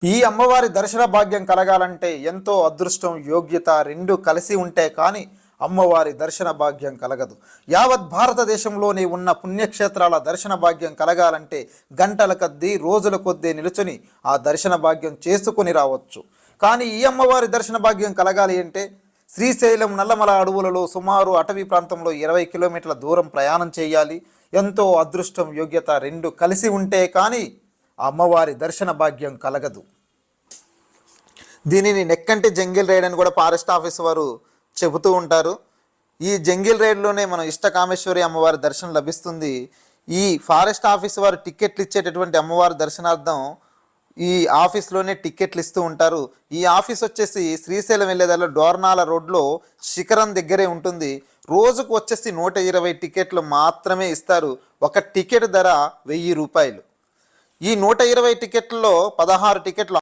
ఈ అమ్మవారి దర్శన భాగ్యం కలగాలంటే ఎంతో అదృష్టం, యోగ్యత రెండు కలిసి ఉంటే కానీ అమ్మవారి దర్శన భాగ్యం కలగదు. యావత్ భారతదేశంలోని ఉన్న పుణ్యక్షేత్రాల దర్శన భాగ్యం కలగాలంటే గంటల కొద్దీ, రోజుల కొద్దీ నిలుచుని ఆ దర్శన భాగ్యం చేసుకుని రావచ్చు. కానీ ఈ అమ్మవారి దర్శన భాగ్యం కలగాలి అంటే శ్రీశైలం నల్లమల అడవులలో సుమారు అటవీ ప్రాంతంలో 20 కిలోమీటర్ల దూరం ప్రయాణం చేయాలి. ఎంతో అదృష్టం, యోగ్యత రెండు కలిసి ఉంటే కానీ అమ్మవారి దర్శన భాగ్యం కలగదు. దీనిని నెక్కంటి జంగిల్ రైడ్ అని కూడా ఫారెస్ట్ ఆఫీస్ వారు చెబుతూ ఉంటారు. ఈ జంగిల్ రైడ్లోనే మనం ఇష్టకామేశ్వరి అమ్మవారి దర్శనం లభిస్తుంది. ఈ ఫారెస్ట్ ఆఫీస్ వారు టికెట్లు ఇచ్చేటటువంటి అమ్మవారి దర్శనార్థం ఈ ఆఫీస్లోనే టికెట్లు ఇస్తూ ఉంటారు. ఈ ఆఫీస్ వచ్చేసి శ్రీశైలం వెళ్ళేదారిలో డోర్నాల రోడ్లో శిఖరం దగ్గరే ఉంటుంది. రోజుకు వచ్చేసి 120 టికెట్లు మాత్రమే ఇస్తారు. ఒక టికెట్ ధర 1000 రూపాయలు. ఈ 120 టికెట్లలో 16 టికెట్లు